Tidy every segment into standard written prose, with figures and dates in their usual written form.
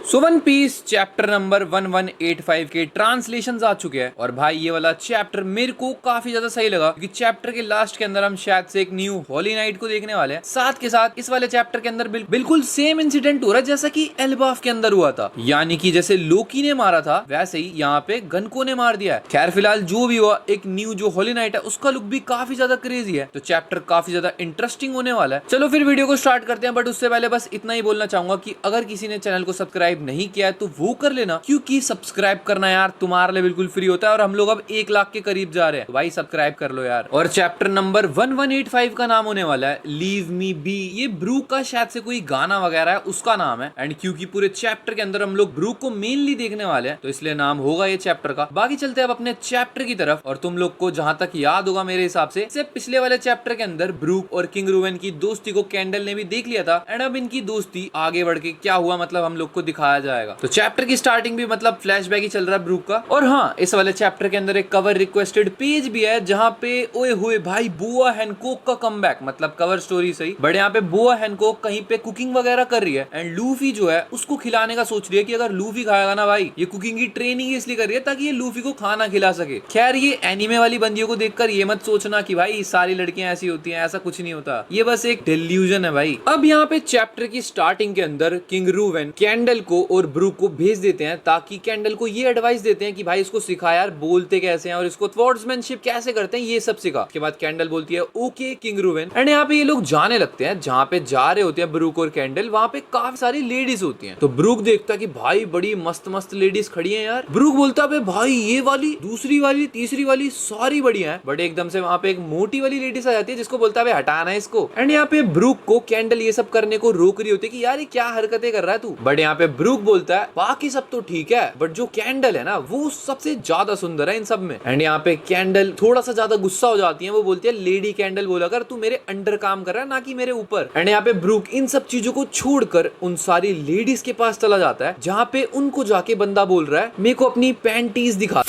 सो One Piece chapter number 1185 के translations आ चुके हैं और भाई ये वाला चैप्टर मेरे को काफी ज्यादा सही लगा क्योंकि चैप्टर के लास्ट के अंदर हम शायद से एक न्यू होली नाइट को देखने वाले हैं। साथ के साथ इस वाले चैप्टर के अंदर बिल्कुल सेम इंसिडेंट हो रहा है जैसा कि एल्बाफ के अंदर हुआ था, यानी कि जैसे लोकी ने मारा था वैसे ही यहाँ पे गनको ने मार दिया है। खैर फिलहाल जो भी हुआ, एक न्यू जो होली नाइट है उसका लुक भी काफी ज्यादा क्रेजी है, तो चैप्टर काफी ज्यादा इंटरेस्टिंग होने वाला है। चलो फिर वीडियो को स्टार्ट करते हैं, बट उससे पहले बस इतना ही बोलना चाहूंगा कि अगर किसी ने चैनल को सब्सक्राइब नहीं किया है तो वो कर लेना, क्योंकि सब्सक्राइब करना यार तुम्हारे लिए बिल्कुल फ्री होता है और हम लोग अब 1 लाख के करीब जा रहे हैं, तो भाई सब्सक्राइब कर लो यार। और चैप्टर नंबर 1185 का नाम होने वाला है लीव मी बी। ये ब्रूक का शायद से कोई गाना वगैरह है उसका नाम है, एंड क्योंकि पूरे चैप्टर के अंदर हम लोग ब्रूक को मेनली देखने वाले हैं तो इसलिए नाम होगा ये चैप्टर का। बाकी चलते हैं अब अपने चैप्टर की तरफ। और तुम लोग को जहां तक याद होगा मेरे हिसाब से पिछले वाले चैप्टर के अंदर ब्रूक और किंग रूवेन की दोस्ती को कैंडल ने भी देख लिया था, एंड अब इनकी दोस्ती आगे बढ़ के क्या हुआ मतलब हम लोग को दिखाया जाएगा। तो चैप्टर की स्टार्टिंग भी मतलब फ्लैशबैक ही चल रहा है ब्रूक का। और हाँ, इस वाले चैप्टर के अंदर एक कवर रिक्वेस्टेड पेज भी है जहाँ पे ओए हुए भाई बुआ हैनकॉक का कमबैक, मतलब कवर स्टोरी सही, बट यहाँ पे बुआ हैनकॉक कहीं पे कुकिंग वगैरह कर रही है एंड लूफी जो है उसको खिलाने का सोच रही है कि अगर लूफी खाएगा ना भाई, ये कुकिंग की ट्रेनिंग इसलिए कर रही है ताकि ये लूफी को खाना खिला सके। खैर ये एनीमे वाली बंदियों को देखकर ये मत सोचना कि भाई सारी लड़कियां ऐसी होती हैं, ऐसा कुछ नहीं होता, ये बस एक डिल्यूजन है भाई। अब यहाँ पे चैप्टर की स्टार्टिंग के अंदर किंग रूवेन कैंडल को और ब्रूक को भेज देते हैं ताकि कैंडल को ये एडवाइस देते हैं कि भाई इसको सिखा यार बोलते कैसे हैं और इसको स्वर्ड्समैनशिप कैसे करते हैं, ये सब सिखा। उसके बाद कैंडल बोलती है ओके किंग रूवेन, एंड यहाँ पे ये लोग जाने लगते हैं। जहाँ पे जा रहे होते हैं ब्रूक और कैंडल, वहाँ पे काफी सारी लेडीज होती हैं। तो ब्रूक देखता है कि भाई बड़ी मस्त मस्त लेडीज खड़ी हैं यार। ब्रूक बोलता है भाई ये वाली, दूसरी वाली, तीसरी वाली सारी बढ़िया है, बट एकदम से वहाँ पे एक मोटी वाली लेडीज आ जाती है जिसको बोलता है हटाना है इसको। एंड यहाँ पे ब्रूक को कैंडल ये सब करने को रोक रही होती है कि यार ये क्या हरकतें कर रहा है तू, बट यहाँ पे ब्रूक बोलता है बाकी सब तो ठीक है बट जो कैंडल है ना वो सबसे ज्यादा सुंदर है इन सब में। एंड यहाँ पे कैंडल थोड़ा सा ज्यादा गुस्सा हो जाती है, वो बोलती है लेडी कैंडल बोला कर, तू मेरे अंडर काम कर रहा है ना कि मेरे ऊपर। एंड यहाँ पे ब्रूक इन सब चीजों को छोड़कर उन सारी लेडीज के पास चला जाता है जहाँ पे उनको जाके बंदा बोल रहा है मेरे को अपनी पैंटीज दिखा।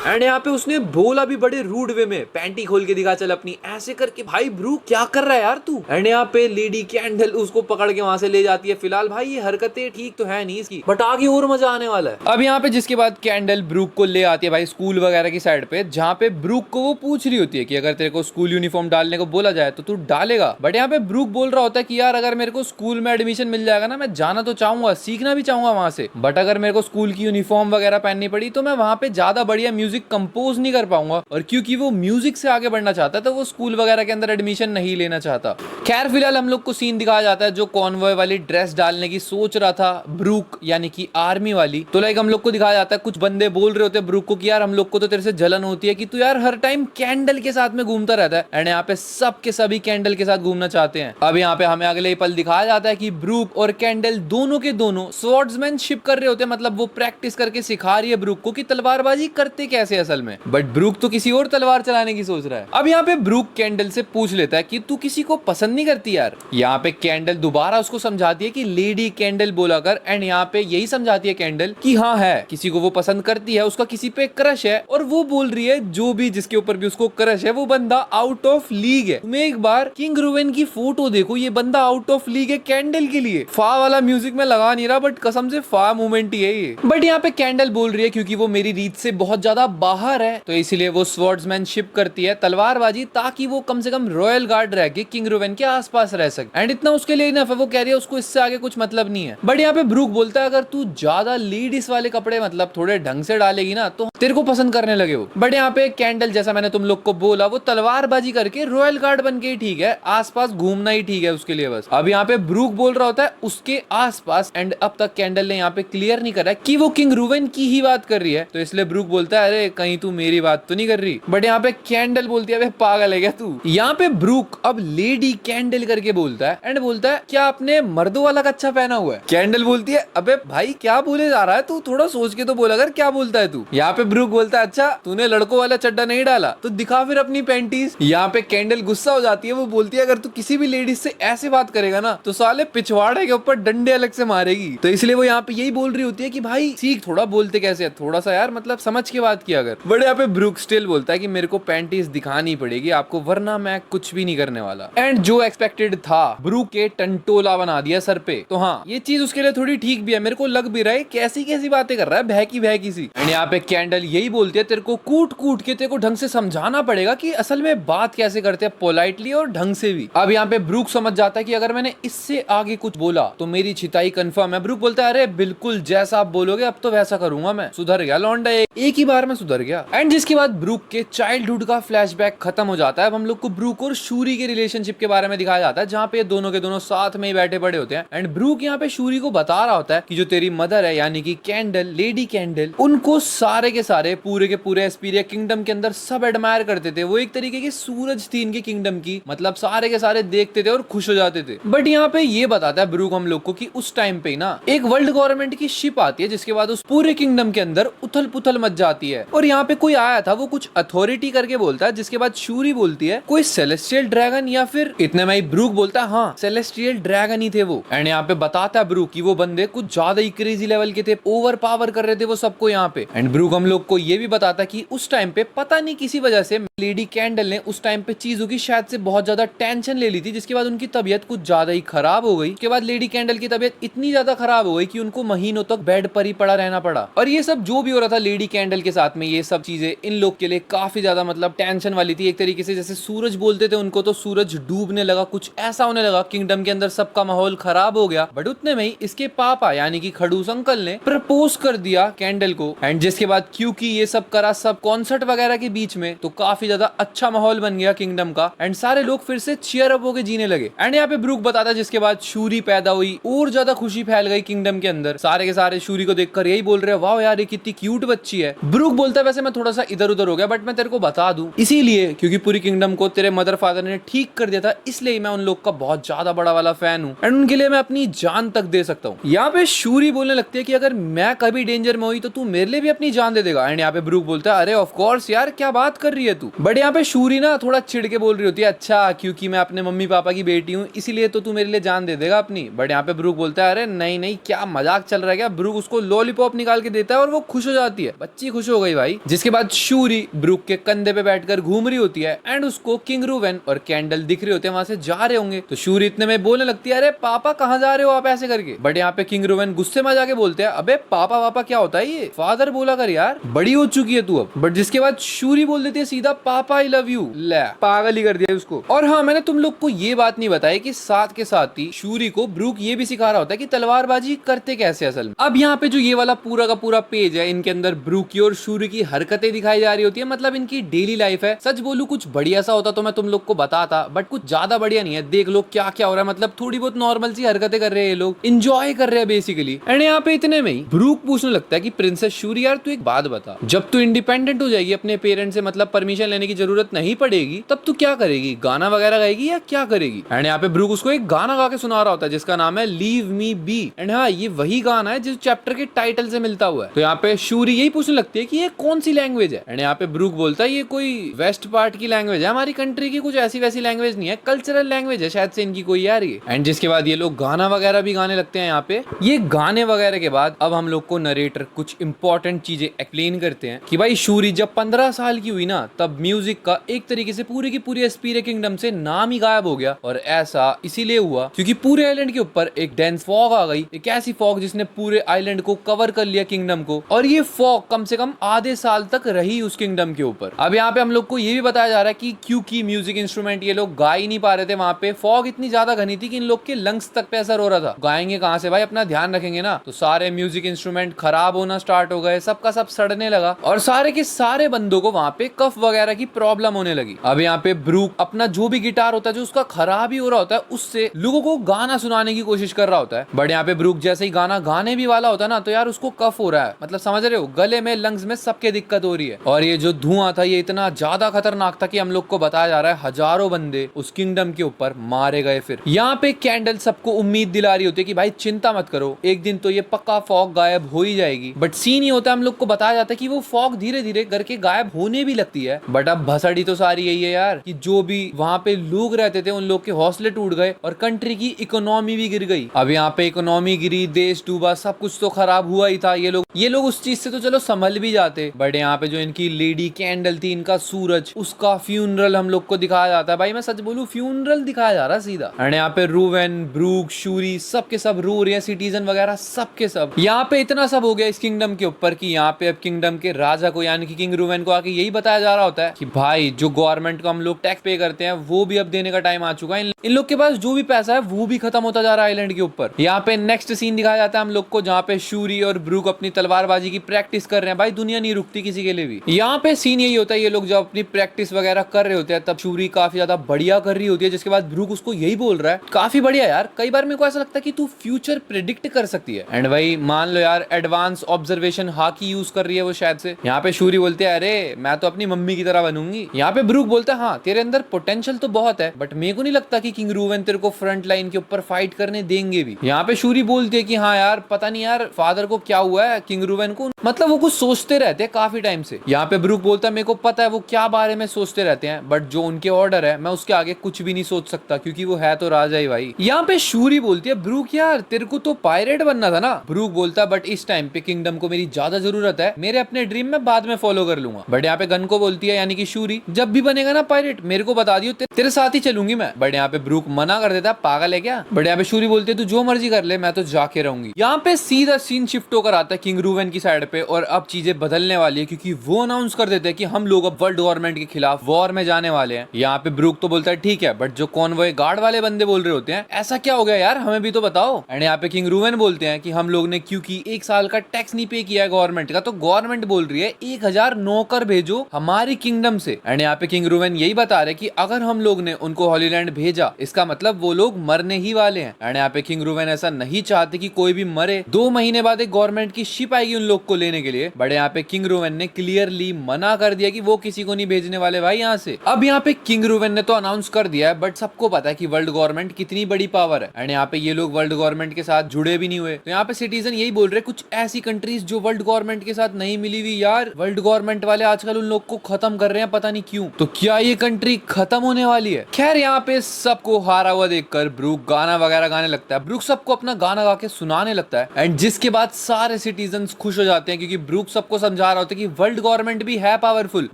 एंड यहाँ पे उसने बोला भी बड़े रूड वे में, पैंटी खोल के दिखा चल अपनी, ऐसे करके। भाई ब्रूक क्या कर रहा है यार तू। एंड यहाँ पे लेडी कैंडल उसको पकड़ के वहां से ले जाती है। फिलहाल भाई ये हरकतें ठीक तो है नहीं इसकी, बट आगे और मजा आने वाला है। अब यहाँ पे जिसके बाद कैंडल ब्रूक को ले आती है भाई स्कूल वगैरह की साइड पे, जहाँ पे ब्रूक को वो पूछ रही होती है कि अगर तेरे को स्कूल यूनिफॉर्म डालने को बोला जाए तो तू डालेगा। बट यहाँ पे ब्रूक बोल रहा होता है कि यार अगर मेरे को स्कूल में एडमिशन मिल जाएगा ना, मैं जाना तो चाहूंगा, सीखना भी चाहूंगा वहां से, बट अगर मेरे को स्कूल की यूनिफॉर्म वगैरह पहननी पड़ी तो मैं वहां पे ज्यादा बढ़िया म्यूजिक कंपोज नहीं कर पाऊंगा। और क्योंकि वो म्यूजिक से आगे बढ़ना चाहता है तो वो स्कूल वगैरह के अंदर एडमिशन नहीं लेना चाहता। खैर फिलहाल हम लोग को सीन दिखाया जाता है जो कॉन्वॉय वाली ड्रेस डालने की सोच रहा था ब्रूक, यानी कि आर्मी वाली। तो लाइक हम लोग को दिखाया जाता है कुछ बंदे बोल रहे होते हैं ब्रूक को कि यार हम लोग को तो तेरे से जलन होती है कि तू यार हर टाइम कैंडल के साथ में घूमता रहता है। एंड यहाँ पे सब के सभी कैंडल के साथ घूमना चाहते हैं। अब यहाँ पे हमें अगले पल दिखाया जाता है कि ब्रूक और कैंडल दोनों के दोनों स्वॉर्ड्समैनशिप कर रहे होते हैं, मतलब वो प्रैक्टिस करके सिखा रही है ब्रूक को कि तलवारबाजी करते कैसे असल में, बट ब्रूक तो किसी और तलवार चलाने की सोच रहा है। अब यहाँ पे ब्रूक कैंडल से पूछ लेता है कि तू किसी को पसंद नहीं करती यार। यहाँ पे कैंडल दोबारा उसको समझाती है कि लेडी कैंडल बोला कर, एंड यहाँ पे यही समझाती है कैंडल कि हाँ है, किसी को वो पसंद करती है, उसका किसी पे क्रश है, और वो बोल रही है जो भी जिसके ऊपर भी उसको क्रश है वो बंदा आउट ऑफ लीग है। तुम्हें एक बार किंग रूवेन की फोटो देखो, ये बंदा आउट ऑफ लीग है कैंडल के लिए। फा वाला म्यूजिक में लगा नहीं रहा बट कसम से फा मूवमेंट ही है ये। बट यहाँ पे कैंडल बोल रही है क्योंकि वो मेरी रीत से बहुत ज्यादा बाहर है तो इसलिए वो स्वॉर्ड्समैनशिप करती है, तलवारबाजी, ताकि वो कम से कम रॉयल गार्ड रह के किंग रूवेन के आसपास रह सके। एंड इतना उसके लिए इनफ है, वो कह रही है उसको इससे आगे कुछ मतलब नहीं है। बट यहाँ पे ब्रूक बोलता है अगर तू ज्यादा लेडीज वाले कपड़े मतलब थोड़े ढंग से डालेगी ना तो तेरे को पसंद करने लगे वो। बट यहाँ पे कैंडल जैसा मैंने तुम लोग को बोला वो तलवारबाजी करके रॉयल गार्ड बन के ही ठीक है, आसपास घूमना ही ठीक है उसके लिए बस। अब यहाँ पे ब्रूक बोल रहा होता है उसके आसपास, एंड अब तक कैंडल ने यहाँ पे क्लियर नहीं करा कि वो किंग रूवेन की ही बात कर रही है, तो इसलिए ब्रूक बोलता है अरे कहीं तू मेरी बात तो नहीं कर रही। बट यहाँ पे कैंडल बोलती है पागल है क्या तू। यहाँ पे ब्रूक अब लेडी कैंडल करके बोलता है एंड बोलता है क्या आपने मर्दों वाला कच्छा पहना हुआ है। कैंडल बोलती है अबे भाई क्या बोले जा रहा है तू, थोड़ा सोच के तो बोला कर क्या बोलता है तू। यहाँ पे ब्रूक बोलता है अच्छा तूने लड़कों वाला चड्डा नहीं डाला तो दिखा फिर अपनी पैंटीज। यहाँ पे कैंडल गुस्सा हो जाती है, वो बोलती है अगर तू किसी भी लेडीज से ऐसे बात करेगा ना तो साले पिछवाड़े के ऊपर डंडे अलग से मारेगी। तो इसलिए वो यहाँ पे यही बोल रही होती है कि भाई सीख थोड़ा बोलते कैसे है, थोड़ा सा यार मतलब समझ के बात की अगर, बट यहाँ पे ब्रूक स्टिल बोलता है कि मेरे को पैंटीज दिखानी पड़ेगी आपको, वरना मैं कुछ भी नहीं करने वाला। एंड जो एक्सपेक्टेड था, ब्रूक के टंटोला बना दिया सर पे। तो हाँ, ये चीज उसके लिए थोड़ी ठीक भी है, मेरे को लग भी रहा है कैसी कैसी बातें कर रहा है, बहकी बहकी सी। एंड यहाँ पे कैंडल यही बोलती है, तेरे को कूट कूट के तेरे को ढंग से समझाना पड़ेगा कि असल में बात कैसे करते हैं, पोलाइटली और ढंग से भी। अब यहाँ पे ब्रूक समझ जाता है कि अगर मैंने इससे आगे कुछ बोला तो मेरी छिताई कंफर्म है। ब्रूक बोलता है अरे बिल्कुल जैसा आप बोलोगे अब तो वैसा करूंगा मैं, सुधर गया लौंडा, एक ही बार में सुधर गया। एंड जिसके बाद ब्रूक के चाइल्डहुड का फ्लैशबैक खत्म हो जाता है। अब हम लोग को ब्रूक और शूरी के रिलेशनशिप के बारे में दिखाया जाता है, जहाँ पे दोनों के दोनों साथ में ही बैठे पड़े होते हैं। एंड ब्रूक यहाँ पे शूरी को बता रहा होता है कि जो तेरी मदर है यानी कि कैंडल, लेडी कैंडल, उनको सारे के सारे पूरे के पूरे एस्पीरिया किंगडम के अंदर सब एडमायर करते थे। वो एक तरीके की सूरज थी इनके किंगडम की, मतलब सारे के सारे देखते थे और खुश हो जाते थे। बट यहाँ पे ये बताता है ब्रूक हम लोग को कि उस टाइम पे ना एक वर्ल्ड गवर्नमेंट की शिप आती है, जिसके बाद उस पूरे किंगडम के अंदर उथल पुथल मच जाती है। और यहाँ पे कोई आया था, वो कुछ अथॉरिटी करके बोलता है, जिसके बाद शूरी बोलती है कोई सेलेस्टियल ड्रैगन, या फिर इतने में ही ब्रूक बोलता है हाँ सेलेस्टियल ड्रैगन ही थे वो। एंड यहाँ पे बताता है ब्रूक कि वो बंदे कुछ ज्यादा ही क्रेजी लेवल के थे, ओवर पावर कर रहे थे वो सबको यहाँ पे। एंड ब्रूक हम लोग को ये भी बताता है कि उस टाइम पे पता नहीं किसी वजह से लेडी कैंडल ने उस टाइम पे चीजों की शायद से बहुत ज्यादा टेंशन ले ली थी, जिसके बाद उनकी तबीयत कुछ ज्यादा ही खराब हो गई। उसके बाद लेडी कैंडल की तबीयत इतनी ज्यादा खराब हो गई कि उनको महीनों तक बेड पर ही पड़ा रहना पड़ा। और ये सब जो भी हो रहा था लेडी कैंडल के साथ में, ये सब चीजें इन लोग के लिए काफी ज्यादा मतलब टेंशन वाली थी। एक तरीके से जैसे सूरज बोलते थे उनको, तो सूरज डूबने लगा, कुछ ऐसा होने लगा, किंगडम के अंदर सबका माहौल खराब हो गया। बट उतने में ही इसके पापा यानी कि खड़ूस अंकल ने प्रपोज कर दिया कैंडल को। एंड जिसके बाद क्योंकि ये सब करा सब कॉन्सर्ट वगैरह के बीच में, तो काफी ज्यादा अच्छा माहौल बन गया किंगडम का। एंड सारे लोग फिर से चीयर अप होके जीने लगे। एंड यहाँ पे ब्रूक बताता है जिसके बाद शूरी पैदा हुई और ज्यादा खुशी फैल गई किंगडम के अंदर। सारे के सारे शूरी को देखकर यही बोल रहे हैं वाह यार ये कितनी क्यूट बच्ची है। ब्रूक बोलता है वैसे मैं थोड़ा सा इधर उधर हो गया, बट मैं तेरे को बता दूं इसीलिए क्योंकि पूरी किंगडम को तेरे मदर फादर ने ठीक कर दिया था, इसलिए मैं उन लोग का बहुत ज्यादा बड़ा वाला फैन हूँ एंड उनके लिए मैं अपनी जान तक दे सकता हूँ। यहाँ पे शूरी बोलने लगती है कि अगर मैं कभी डेंजर में हुई तो तू मेरे लिए भी अपनी जान दे देगा। एंड यहाँ पे ब्रूक बोलता है अरे ऑफ कोर्स यार क्या बात कर रही है तू। बट यहाँ पे शूरी ना थोड़ा चिढ़ के बोल रही होती है अच्छा क्योंकि मैं अपने मम्मी पापा की बेटी हूँ इसीलिए तो तू मेरे लिए जान दे देगा अपनी। बट यहाँ पे ब्रूक बोलता है अरे नहीं नहीं क्या मजाक चल रहा है क्या। ब्रूक उसको लॉलीपॉप निकाल के देता है और वो खुश हो जाती है, बच्ची खुश हो गई भाई। जिसके बाद शूरी ब्रूक के कंधे पे बैठकर घूम रही होती है एंड उसको किंग रूवेन और कैंडल दिख रहे होते हैं वहां से जा रहे होंगे। तो शूरी इतने में बोलने लगती है अरे पापा कहाँ जा रहे हो आप ऐसे करके। बट यहाँ पे किंग रूवेन गुस्से में जाके बोलते हैं अबे पापा वापा क्या होता है ये, फादर बोला कर यार, बड़ी हो चुकी है तू अब। बट जिसके बाद शूरी बोल देती है सीधा पापा आई लव यू, ले पागल ही कर दिया उसको। और हाँ मैंने तुम लोग को ये बात नहीं बताई कि साथ के साथ ही शूरी को ब्रूक ये भी सिखा रहा होता है कि तलवारबाजी करते कैसे असल में। अब यहाँ पे जो ये वाला पूरा का पूरा पेज है, इनके अंदर ब्रूक की और शूरी की हरकतें दिखाई जा रही होती है, मतलब इनकी डेली लाइफ है। सच बोलूं कुछ बढ़िया सा होता तो मैं तुम लोग को बताता, बट कुछ ज्यादा बढ़िया नहीं है। देख लो क्या क्या हो रहा है, मतलब थोड़ी बहुत नॉर्मल सी हरकतें कर रहे हैं ये लोग, एंजॉय कर रहे हैं बेसिकली। एंड यहाँ पे इतने में ही ब्रूक पूछने लगता है कि प्रिंसेस शूरी यार तू एक बात बता, जब तू इंडिपेंडेंट हो जाएगी अपने पेरेंट्स से, मतलब परमिशन लेने की जरूरत नहीं पड़ेगी, तब तू क्या करेगी, गाना वगैरह गाएगी या क्या करेगी। एंड यहाँ पे ब्रूक उसको एक गाना गा के सुना रहा होता है जिसका नाम है लीव मी बी। एंड हाँ ये वही गाना है जिस चैप्टर के टाइटल से मिलता हुआ है। तो यहाँ पे शूरी यही पूछने लगती है कि ये कौन सी लैंग्वेज है। एंड यहाँ पे ब्रूक बोलता है ये कोई वेस्ट पार्ट की लैंग्वेज है हमारी कंट्री की, कुछ ऐसी वैसी लैंग्वेज नहीं है, कल्चरल लैंग्वेज है शायद से इनकी कोई यार ये। एंड जिसके बाद ये लोग गाना वगैरह भी गाने लगते हैं। यहाँ पे ये गाने वगैरह के बाद अब हम लोग को नरेटर कुछ इंपॉर्टेंट चीजें एक्सप्लेन करते हैं कि भाई शूरी जब 15 साल की हुई ना, तब म्यूजिक का एक तरीके से पूरी की पूरी एस्पीरिया किंगडम से नाम ही गायब हो गया। और ऐसा इसीलिए हुआ क्योंकि पूरे आइलैंड के ऊपर एक डेंस फॉग आ गई, एक ऐसी फॉग जिसने पूरे आइलैंड को कवर कर लिया किंगडम को। और ये फॉग कम से कम आधे साल तक रही उस किंगडम के ऊपर। अब यहाँ पे हम लोग को ये भी बताया जा रहा है कि क्योंकि म्यूजिक इंस्ट्रूमेंट ये लोग गा ही नहीं पा रहे थे, वहां पे फॉग इतनी ज्यादा घनी थी कि इन लोग के लंग्स तक पे असर हो रहा था। गाएंगे कहाँ से भाई, अपना ध्यान रखेंगे ना। तो सारे म्यूजिक इंस्ट्रूमेंट खराब होना स्टार्ट हो गए, सबका सब सड़ने लगा और सारे के सारे बंदों को वहां पे कफ वगैरह की प्रॉब्लम होने लगी। अब यहाँ पे ब्रूक अपना जो भी गिटार होता है जो उसका खराब ही हो रहा होता है, उससे लोगों को गाना सुनाने की कोशिश कर रहा होता है। बट यहाँ पे ब्रूक जैसे ही गाना गाने भी वाला होता है ना, तो यार उसको कफ हो रहा है, मतलब समझ रहे हो, गले में लंग्स में सबके दिक्कत हो रही है। और ये जो धुआं था ये इतना ज्यादा खतरनाक था कि हम लोग को बताया जा रहा है हजारों बंदे उस किंगडम के ऊपर मारे गए। फिर यहाँ पे कैंडल सबको उम्मीद दिला रही होती है कि भाई चिंता मत करो, एक दिन तो ये पक्का फॉग गायब हो ही जाएगी। बट सीन ये होता है, हम लोग को बताया जाता है कि वो फॉग धीरे धीरे करके गायब होने भी लगती है। बट अब भसड़ी तो सारी यही है यार कि जो भी वहां पे लोग रहते थे उन लोग के हौसले टूट गए और कंट्री की इकोनॉमी भी गिर गई। अब यहाँ पे इकोनॉमी गिरी, देश डूबा, सब कुछ तो खराब हुआ ही था। ये लोग उस चीज से तो चलो संभल भी जाते। बट यहाँ पे जो इनकी लेडी कैंडल थी, इनका सूरज, उसका फ्यूनरल हम लोग को दिखाया जाता है। भाई मैं सच बोलूं, फ्यूनरल दिखाया जा रहा है सीधा। एंड यहाँ पे रूवेन, ब्रूक, शूरी सब के सब रो रहे हैं, सिटीजन वगैरह सब के सब। यहाँ पे इतना सब हो गया इस किंगडम के ऊपर कि यहाँ पे अब किंगडम के राजा को यानी कि किंग रूवेन को आके यही बताया जा रहा होता है कि भाई जो गवर्नमेंट को हम लोग टैक्स पे करते हैं वो भी अब देने का टाइम आ चुका है। इन लोग के पास जो भी पैसा है वो भी खत्म होता जा रहा है आइलैंड के ऊपर। यहाँ पे नेक्स्ट सीन दिखाया जाता है हम लोग को जहाँ पे शूरी और ब्रूक अपनी तलवारबाजी की प्रैक्टिस कर रहे हैं। भाई दुनिया नहीं रुकती किसी के लिए भी। यहाँ पे सीन यही होता है, ये लोग जब अपनी प्रैक्टिस वगैरह कर रहे होते हैं तब शूरी काफी ज्यादा बढ़िया कर रही होती है, जिसके बाद ब्रूक उसको यही बोल रहा है काफी बढ़िया यार, कई बार मेरे को ऐसा लगता है कि तू फ्यूचर प्रेडिक्ट कर सकती है। एंड भाई मान लो यार एडवांस ऑब्जर्वेशन हाकी यूज कर रही है वो शायद से। यहाँ पे शूरी बोलते हैं अरे मैं तो अपनी मम्मी की तरह बनूंगी। यहाँ पे ब्रूक बोलता है हाँ तेरे अंदर पोटेंशियल तो बहुत है, बट मेरे को नहीं लगता कि किंग रूवेन तेरे को फ्रंट लाइन के ऊपर फाइट करने देंगे भी। यहाँ पे शूरी बोलती है कि हाँ यार पता नहीं यार फादर को क्या हुआ है किंग रूवेन को, मतलब वो कुछ सोचते रहते हैं काफी टाइम से। यहाँ पे ब्रूक बोलता है मेरे को पता है वो क्या बारे में सोचते रहते हैं, बट जो उनके ऑर्डर है मैं उसके आगे कुछ भी नहीं सोच सकता क्योंकि वो है तो राजा ही भाई। यहाँ पे शूरी बोलती है ब्रूक यार तेरे को तो पायरेट बनना था ना। ब्रूक बोलता है बट इस टाइम पे किंगडम को मेरी ज्यादा जरूरत है, मेरे अपने ड्रीम में बाद में फॉलो कर लूंगा। बट यहाँ पे गन को बोलती है यानी कि शूरी जब भी बनेगा ना पायरेट मेरे को बता दियो, तेरे साथ ही चलूंगी मैं। बट यहाँ पे ब्रूक मना कर देता है पागल है क्या। बट यहाँ पे शूरी बोलती है तू जो मर्जी कर ले मैं तो जाके रहूंगी। यहाँ पे सीधा सीन शिफ्ट होकर आता है किंग रूवेन की साइड पे और अब चीजें बदलने वाली है क्योंकि वो अनाउंस कर देते हैं कि हम लोग अब वर्ल्ड गवर्नमेंट के खिलाफ वॉर में जाने वाले हैं। यहाँ पे ब्रूक तो बोलता है ठीक है, बट जो कॉन्वॉय गार्ड वाले बंदे बोल रहे होते हैं ऐसा क्या हो गया यार हमें भी तो बताओ। एंड यहाँ पे किंग रूवेन बोलते हैं कि हम लोग ने क्योंकि 1 साल का टैक्स नहीं पे किया है गवर्नमेंट का, तो गवर्नमेंट बोल रही है 1000 नौकर भेजो हमारी किंगडम से। एंड यहाँ पे किंग रूवेन यही बता रहे कि अगर हम लोग ने उनको हॉलीलैंड भेजा इसका मतलब वो लोग मरने ही वाले हैं। एंड यहाँ पे किंग रूवेन ऐसा नहीं चाहते कि कोई भी मरे। 2 महीने बाद एक गवर्नमेंट की शिप आएगी उन लोग को लेने के लिए। बट यहाँ पे किंग रूवेन ने क्लियरली मना कर दिया कि वो किसी को नहीं भेजने वाले भाई यहाँ से। अब यहाँ पे किंग रूवेन ने तो अनाउंस कर दिया है, बट सबको पता है कि वर्ल्ड गवर्नमेंट कितनी बड़ी पावर है। एंड यहाँ पे ये लोग वर्ल्ड गवर्नमेंट के साथ जुड़े भी नहीं हुए, तो यहाँ पे सिटीजन यही बोल रहे कुछ ऐसी कंट्रीज जो वर्ल्ड गवर्नमेंट के साथ नहीं मिली हुई यार, वर्ल्ड गवर्नमेंट वाले आजकल उन लोग को खत्म कर रहे हैं पता नहीं क्यों। तो क्या ये कंट्री खत्म होने वाली है। खैर यहाँ पे सबको हारा हुआ देखकर ब्रूक गाना वगैरह गाने लगता है। ब्रूक सबको अपना गाना गा के सुनाने लगता है एंड जिसके बाद सारे सिटीजन खुश हो जाते हैं क्योंकि ब्रूक सबको समझा रहा होता है कि वर्ल्ड गवर्नमेंट भी है पावरफुल,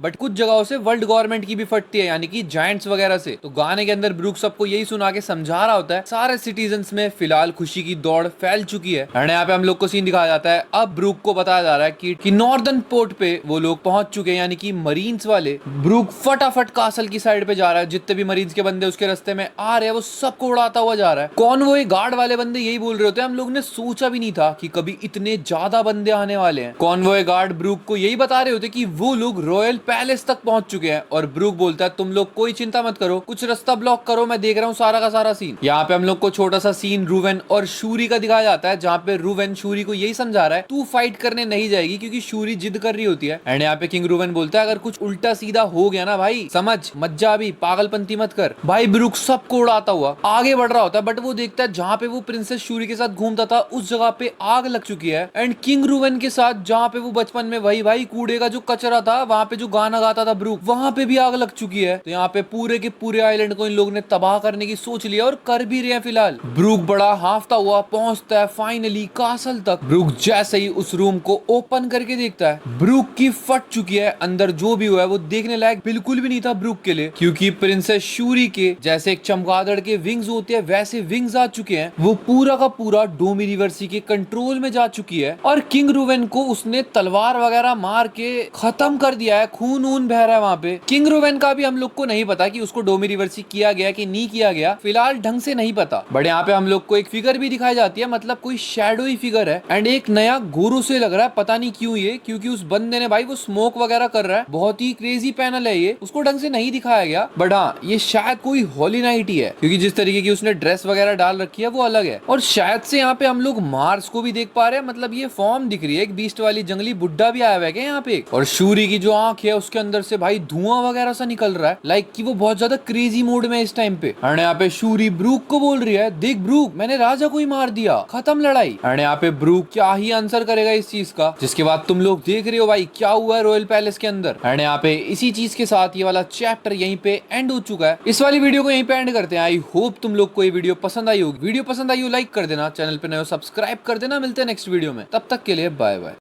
बट कुछ जगहों से वर्ल्ड गवर्नमेंट की भी फटती है यानी कि जायंट्स वगैरह से। तो गाने के अंदर ब्रूक सबको यही सुना के समझा रहा होता है। सारे सिटीजन्स में फिलहाल खुशी की दौड़ फैल चुकी है। एंड यहाँ पे हम लोग को सीन दिखाया जाता है, अब ब्रूक को बताया जा रहा है कि नॉर्दर्न पोर्ट पे वो लोग पहुंच चुके हैं यानी कि मरीन्स वाले। ब्रूक फटाफट कासल की साइड पे जा रहा है, जितने भी मरीन्स के बंदे उसके रास्ते में आ रहे हैं वो सबको उड़ाता हुआ जा रहा है। कॉन्वॉय गार्ड वाले बंदे यही बोल रहे होते हैं हम लोग ने सोचा भी नहीं था कि कभी इतने ज्यादा बंदे आने वाले हैं। कॉन्वॉय गार्ड ब्रूक को यही बता रहे होते कि वो लोग रॉयल पैलेस तक पहुंच चुके हैं और ब्रूक बोलता है तुम लोग कोई चिंता मत करो, कुछ रास्ता ब्लॉक करो, मैं देख रहा हूँ सारा का सारा सीन। यहाँ पे हम लोग को छोटा सा सीन रूवेन और शूरी का दिखाया जाता है जहाँ पे रूवेन शूरी को यही समझा रहा है तू फाइट करने नहीं जाएगी क्योंकि शूरी जिद कर रही होती है। एंड यहाँ पे किंग रूवेन बोलता है अगर कुछ उल्टा सीधा हो गया ना भाई समझ मत जा, अभी पागलपंती मत कर। भाई ब्रूक सबको उड़ाता हुआ आगे बढ़ रहा होता है, बट वो देखता है जहाँ पे वो प्रिंसेस शूरी के साथ घूमता था उस जगह पे आग लग चुकी है। एंड किंग रूवेन के साथ जहाँ पे वो बचपन में वही भाई कूड़े का जो कचरा था वहाँ पे जो गाना गाता था ब्रूक, वहाँ पे भी आग लग चुकी है। तो यहाँ पे पूरे के पूरे आइलैंड को इन लोग ने तबाह करने की सोच लिया और कर भी रहे हैं फिलहाल। ब्रूक बड़ा हाफता हुआ पहुंचता है फाइनली कासल तक। ब्रूक जैसे ही उस रूम को ओपन करके देखता है ब्रूक की फट चुकी है। अंदर जो भी हुआ है वो देखने लायक बिल्कुल भी नहीं था ब्रूक के लिए, क्योंकि प्रिंसेस शूरी के जैसे एक चमगादड़ के विंग्स होते हैं वैसे विंग्स आ चुके हैं। वो पूरा का पूरा डोमिनिवर्सी के कंट्रोल में जा चुकी है और किंग रूवेन को उसने तलवार वगैरह मार के खत्म कर दिया है। खून ऊन बह रहा है वहाँ पे। किंग रूवेन का भी हम लोग को नहीं पता कि उसको डोमिनिवर्सी किया गया कि नहीं किया गया, फिलहाल ढंग से नहीं पता। बट यहाँ पे हम लोग को एक फिगर भी दिखाई जाती है, मतलब कोई शैडोई फिगर है एंड एक नया गुरु से लग रहा है, पता नहीं क्यों ये, क्योंकि उस बंदे ने भाई वो स्मोक वगैरह कर रहा है, बहुत ही क्रेजी पैनल है ये, उसको ढंग से नहीं दिखाया गया। बट हाँ ये शायद कोई होली नाइट ही है क्योंकि जिस तरीके की उसने ड्रेस वगैरह डाल रखी है वो अलग है। और शायद से यहाँ पे हम लोग मार्स को भी देख पा रहे हैं, मतलब ये फॉर्म दिख रही है, एक बीस्ट वाली जंगली बुड्ढा भी आया हुआ है क्या यहाँ पे। और शूरी की जो आंख है उसके अंदर से भाई धुआं वगैरह सा निकल रहा है, लाइक कि वो बहुत ज्यादा क्रेजी मूड में इस टाइम पे। एंड यहाँ पे शूरी ब्रूक को बोल रही है देख ब्रूक मैंने राजा को ही मार दिया, खत्म लड़ाई। एंड यहाँ पे ब्रूक क्या ही आंसर करेगा इस चीज का, जिसके बाद तुम लोग देख रहे हो भाई क्या हुआ है रॉयल पैलेस के अंदर। एंड यहाँ पे इसी चीज के साथ ये वाला चैप्टर यहीं पे एंड हो चुका है। इस वाली वीडियो को यहीं पे एंड करते हैं। आई होप तुम लोग को ये वीडियो पसंद आई होगी। वीडियो पसंद आई हो लाइक कर देना, चैनल पे नए हो सब्सक्राइब कर देना। मिलते हैं नेक्स्ट वीडियो में, तब तक के लिए बाय बाय।